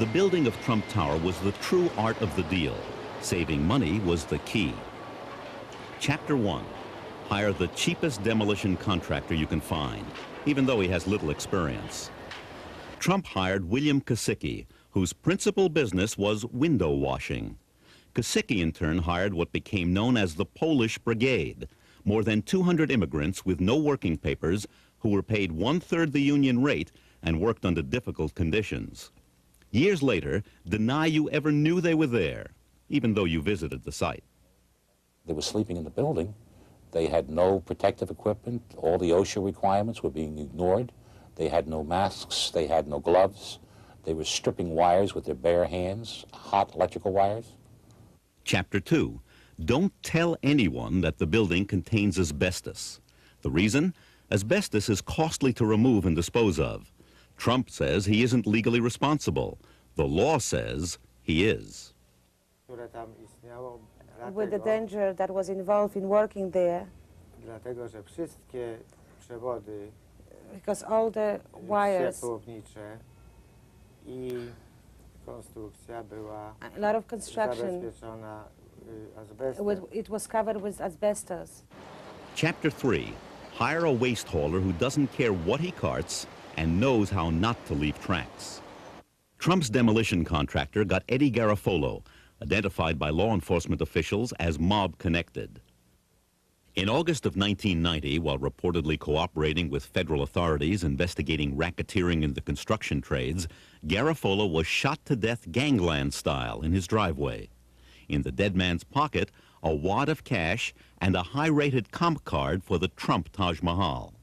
The building of Trump Tower was the true art of the deal. Saving money was the key. Chapter 1. Hire the cheapest demolition contractor you can find, even though he has little experience. Trump hired William Kosicki, whose principal business was window washing. Kosicki, in turn, hired what became known as the Polish Brigade, more than 200 immigrants with no working papers who were paid one-third the union rate and worked under difficult conditions. Years later, deny you ever knew they were there, even though you visited the site. They were sleeping in the building. They had no protective equipment. All the OSHA requirements were being ignored. They had no masks. They had no gloves. They were stripping wires with their bare hands, hot electrical wires. Chapter 2. Don't tell anyone that the building contains asbestos. The reason? Asbestos is costly to remove and dispose of. Trump says he isn't legally responsible. The law says he is. With the danger that was involved in working there, because all the wires, a lot of construction, it was covered with asbestos. Chapter 3. Hire a waste hauler who doesn't care what he carts and knows how not to leave tracks. Trump's demolition contractor got Eddie Garofalo, identified by law enforcement officials as mob-connected. In August of 1990, while reportedly cooperating with federal authorities investigating racketeering in the construction trades, Garofalo was shot to death gangland style in his driveway. In the dead man's pocket, a wad of cash and a high-rated comp card for the Trump Taj Mahal.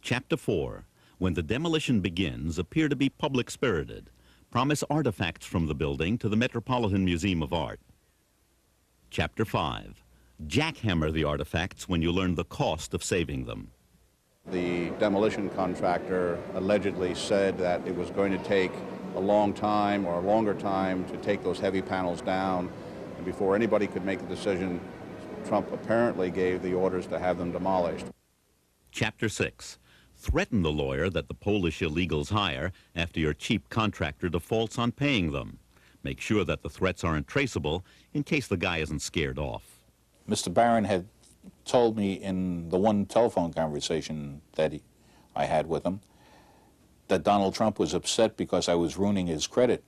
Chapter 4. When the demolition begins, appear to be public-spirited. Promise artifacts from the building to the Metropolitan Museum of Art. Chapter 5. Jackhammer the artifacts when you learn the cost of saving them. The demolition contractor allegedly said that it was going to take a long time or a longer time to take those heavy panels down, and before anybody could make a decision, Trump apparently gave the orders to have them demolished. Chapter 6. Threaten the lawyer that the Polish illegals hire after your cheap contractor defaults on paying them. Make sure that the threats aren't traceable in case the guy isn't scared off. Mr. Barron had told me in the one telephone conversation that I had with him that Donald Trump was upset because I was ruining his credit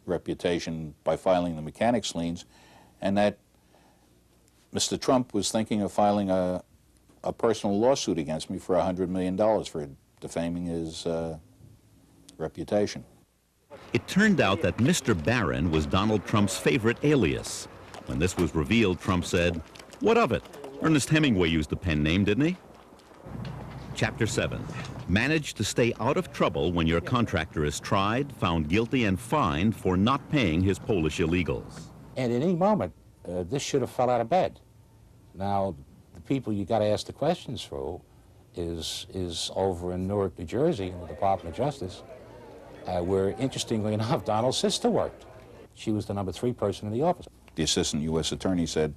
reputation by filing the mechanics liens, and that Mr. Trump was thinking of filing a personal lawsuit against me for $100 million for defaming his reputation. It turned out that Mr. Barron was Donald Trump's favorite alias. When this was revealed, Trump said, "What of it? Ernest Hemingway used the pen name, didn't he?" Chapter 7. Manage to stay out of trouble when your contractor is tried, found guilty, and fined for not paying his Polish illegals. And at any moment, this should have fell out of bed. Now, the people you got to ask the questions through is over in Newark, New Jersey, in the Department of Justice, where, interestingly enough, Donald's sister worked. She was the number 3 person in the office. The assistant U.S. attorney said,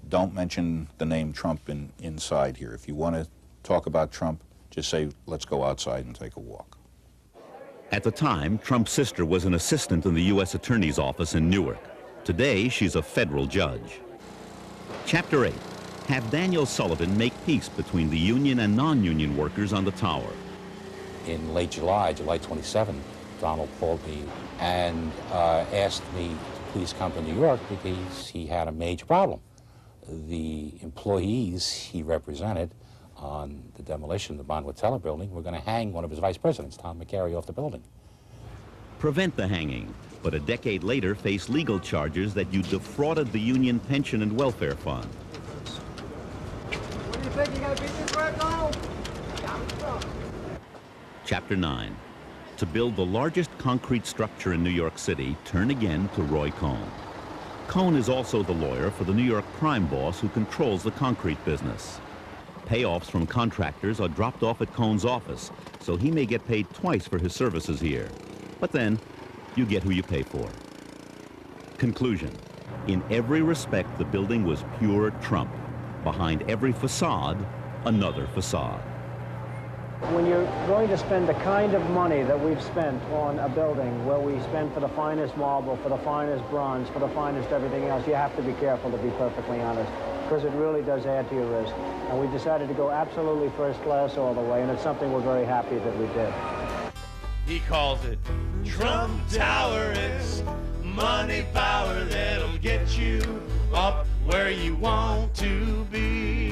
don't mention the name Trump inside here. If you want to talk about Trump, just say, let's go outside and take a walk. At the time, Trump's sister was an assistant in the U.S. Attorney's office in Newark. Today, she's a federal judge. Chapter 8. Have Daniel Sullivan make peace between the union and non-union workers on the tower. In late July, July 27, Donald called me and asked me to please come to New York because he had a major problem. The employees he represented on the demolition of the Bonwit Teller building were going to hang one of his vice presidents, Tom McCary, off the building. Prevent the hanging, but a decade later face legal charges that you defrauded the union pension and welfare fund. What do you think? You got to beat this right, Donald? Chapter 9. To build the largest concrete structure in New York City, turn again to Roy Cohn. Cohn is also the lawyer for the New York crime boss who controls the concrete business. Payoffs from contractors are dropped off at Cohn's office, so he may get paid twice for his services here. But then, you get who you pay for. Conclusion. In every respect, the building was pure Trump. Behind every facade, another facade. When you're going to spend the kind of money that we've spent on a building, where we spend for the finest marble, for the finest bronze, for the finest everything else, you have to be careful, to be perfectly honest, because it really does add to your risk. And we decided to go absolutely first class all the way, and it's something we're very happy that we did. He calls it Trump Tower. It's money power that'll get you up where you want to be.